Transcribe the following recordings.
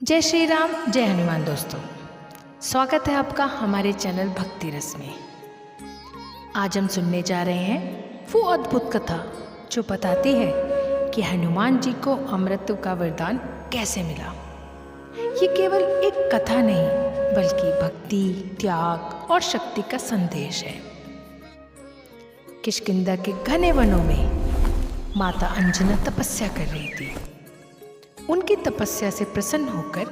जय श्री राम, जय हनुमान। दोस्तों, स्वागत है आपका हमारे चैनल भक्ति रस में। आज हम सुनने जा रहे हैं वो अद्भुत कथा जो बताती है कि हनुमान जी को अमृत का वरदान कैसे मिला। ये केवल एक कथा नहीं बल्कि भक्ति, त्याग और शक्ति का संदेश है। किष्किंधा के घने वनों में माता अंजना तपस्या कर रही थी। उनकी तपस्या से प्रसन्न होकर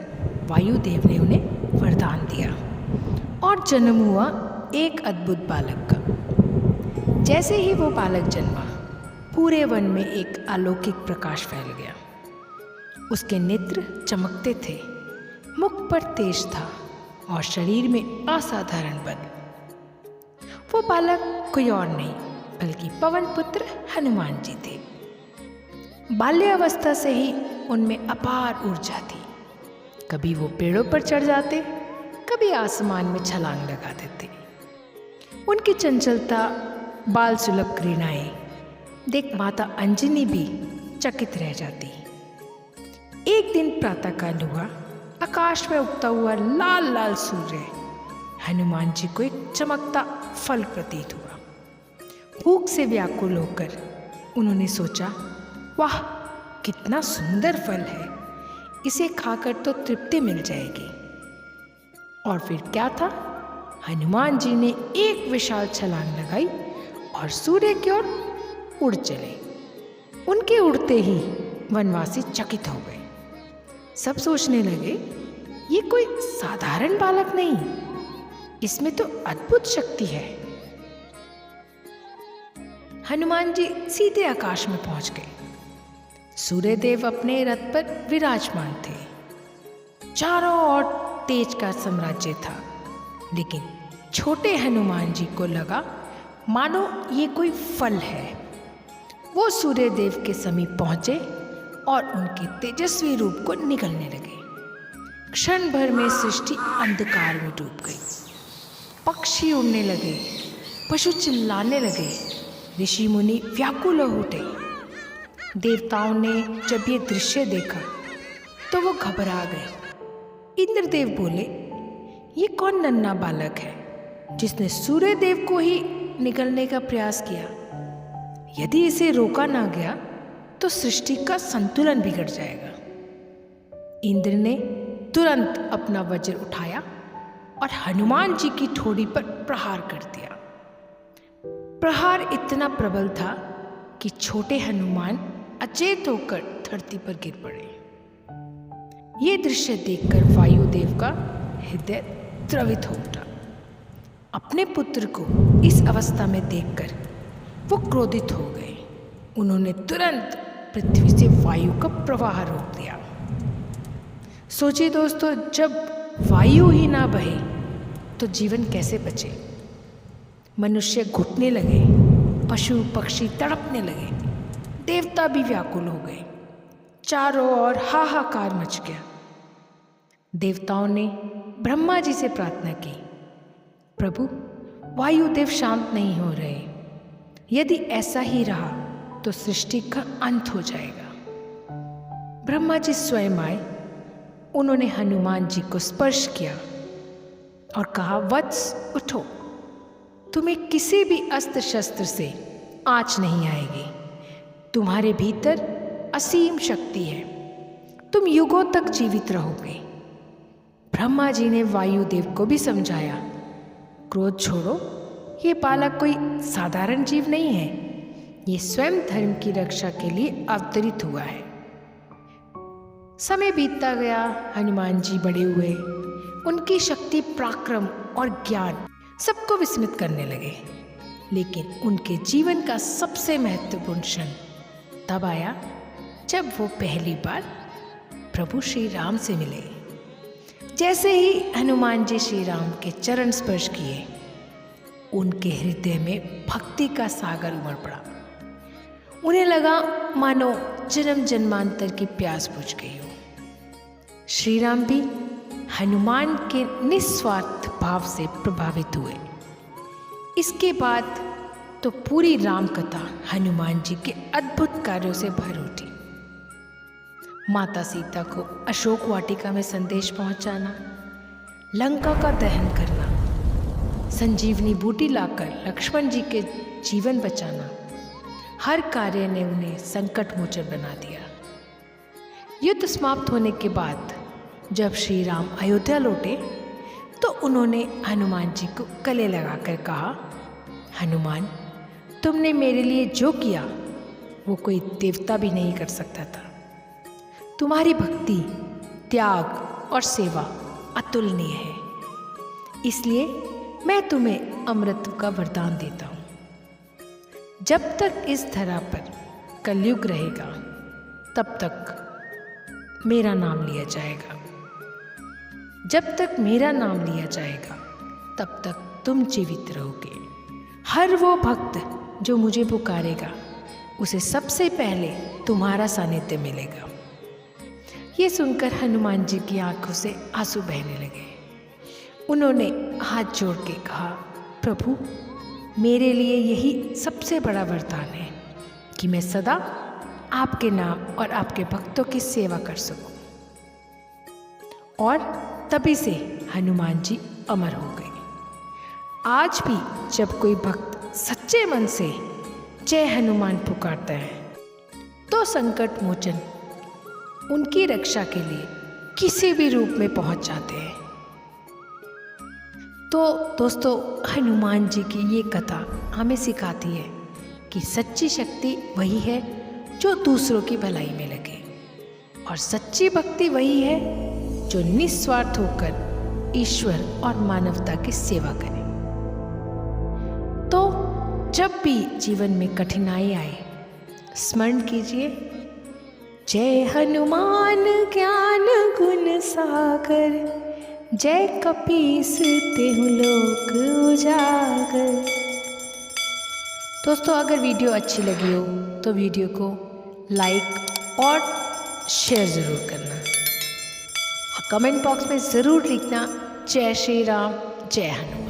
वायुदेव ने उन्हें वरदान दिया और जन्म हुआ एक अद्भुत बालक का। जैसे ही वो बालक जन्मा, पूरे वन में एक अलौकिक प्रकाश फैल गया। उसके नेत्र चमकते थे, मुख पर तेज था और शरीर में असाधारण बल। वो बालक कोई और नहीं बल्कि पवन पुत्र हनुमान जी थे। बाल्यावस्था से ही उनमें अपार ऊर्जा थी। कभी वो पेड़ों पर चढ़ जाते, कभी आसमान में छलांग लगा देते। उनकी चंचलता, बाल सुलभ क्रीड़ाएं देख माता अंजनी भी चकित रह जाती। एक दिन प्रातःकाल हुआ। आकाश में उगता हुआ लाल लाल सूर्य हनुमान जी को एक चमकता फल प्रतीत हुआ। भूख से व्याकुल होकर उन्होंने सोचा, वाह, कितना सुंदर फल है, इसे खाकर तो तृप्ति मिल जाएगी। और फिर क्या था, हनुमान जी ने एक विशाल छलांग लगाई और सूर्य की ओर उड़ चले। उनके उड़ते ही वनवासी चकित हो गए। सब सोचने लगे, ये कोई साधारण बालक नहीं, इसमें तो अद्भुत शक्ति है। हनुमान जी सीधे आकाश में पहुंच गए। सूर्यदेव अपने रथ पर विराजमान थे। चारों ओर तेज का साम्राज्य था, लेकिन छोटे हनुमान जी को लगा मानो ये कोई फल है। वो सूर्यदेव के समीप पहुंचे और उनके तेजस्वी रूप को निगलने लगे। क्षण भर में सृष्टि अंधकार में डूब गई। पक्षी उड़ने लगे, पशु चिल्लाने लगे, ऋषि मुनि व्याकुल हो उठे। देवताओं ने जब ये दृश्य देखा तो वो घबरा गए। इंद्रदेव बोले, ये कौन नन्हा बालक है जिसने सूर्यदेव को ही निगलने का प्रयास किया। यदि इसे रोका ना गया तो सृष्टि का संतुलन बिगड़ जाएगा। इंद्र ने तुरंत अपना वज्र उठाया और हनुमान जी की ठोड़ी पर प्रहार कर दिया। प्रहार इतना प्रबल था कि छोटे हनुमान अचेत होकर धरती पर गिर पड़े। ये दृश्य देखकर वायुदेव का हृदय द्रवित हो उठा। अपने पुत्र को इस अवस्था में देखकर वो क्रोधित हो गए। उन्होंने तुरंत पृथ्वी से वायु का प्रवाह रोक दिया। सोचिए दोस्तों, जब वायु ही ना बहे तो जीवन कैसे बचे। मनुष्य घुटने लगे, पशु पक्षी तड़पने लगे, देवता भी व्याकुल हो गए। चारों ओर हाहाकार मच गया। देवताओं ने ब्रह्मा जी से प्रार्थना की, प्रभु, वायुदेव शांत नहीं हो रहे। यदि ऐसा ही रहा तो सृष्टि का अंत हो जाएगा। ब्रह्मा जी स्वयं आए। उन्होंने हनुमान जी को स्पर्श किया और कहा, वत्स, उठो, तुम्हें किसी भी अस्त्र शस्त्र से आँच नहीं आएगी। तुम्हारे भीतर असीम शक्ति है, तुम युगों तक जीवित रहोगे। ब्रह्मा जी ने वायुदेव को भी समझाया, क्रोध छोड़ो, ये बालक कोई साधारण जीव नहीं है, ये स्वयं धर्म की रक्षा के लिए अवतरित हुआ है। समय बीतता गया, हनुमान जी बड़े हुए। उनकी शक्ति, पराक्रम और ज्ञान सबको विस्मित करने लगे। लेकिन उनके जीवन का सबसे महत्वपूर्ण क्षण तब आया जब वो पहली बार प्रभु श्री राम से मिले। जैसे ही हनुमान जी श्री राम के चरण स्पर्श किए, उनके हृदय में भक्ति का सागर उमड़ पड़ा। उन्हें लगा मानो जन्म जन्मांतर की प्यास बुझ गई हो। श्री राम भी हनुमान के निस्वार्थ भाव से प्रभावित हुए। इसके बाद तो पूरी राम कथा हनुमान जी के अद्भुत कार्यों से भर उठी। माता सीता को अशोक वाटिका में संदेश पहुंचाना, लंका का दहन करना, संजीवनी बूटी लाकर लक्ष्मण जी के जीवन बचाना, हर कार्य ने उन्हें संकट मोचन बना दिया। युद्ध समाप्त होने के बाद जब श्री राम अयोध्या लौटे तो उन्होंने हनुमान जी को गले लगाकर कहा, हनुमान, तुमने मेरे लिए जो किया वो कोई देवता भी नहीं कर सकता था। तुम्हारी भक्ति, त्याग और सेवा अतुलनीय है, इसलिए मैं तुम्हें अमृत का वरदान देता हूँ। जब तक इस धरा पर कलयुग रहेगा तब तक मेरा नाम लिया जाएगा। जब तक मेरा नाम लिया जाएगा तब तक तुम जीवित रहोगे। हर वो भक्त जो मुझे पुकारेगा उसे सबसे पहले तुम्हारा सानिध्य मिलेगा। ये सुनकर हनुमान जी की आंखों से आंसू बहने लगे। उन्होंने हाथ जोड़ के कहा, प्रभु, मेरे लिए यही सबसे बड़ा वरदान है कि मैं सदा आपके नाम और आपके भक्तों की सेवा कर सकूं। और तभी से हनुमान जी अमर हो गए। आज भी जब कोई भक्त सच्चे मन से जय हनुमान पुकारता है तो संकट मोचन उनकी रक्षा के लिए किसी भी रूप में पहुंच जाते हैं। तो दोस्तों, हनुमान जी की ये कथा हमें सिखाती है कि सच्ची शक्ति वही है जो दूसरों की भलाई में लगे, और सच्ची भक्ति वही है जो निस्वार्थ होकर ईश्वर और मानवता की सेवा करे। तो जब भी जीवन में कठिनाई आए, स्मरण कीजिए, जय हनुमान ज्ञान गुण सागर, जय कपीस तेहु लोक उजागर। दोस्तों, अगर वीडियो अच्छी लगी हो तो वीडियो को लाइक और शेयर ज़रूर करना, और कमेंट बॉक्स में ज़रूर लिखना, जय श्री राम, जय हनुमान।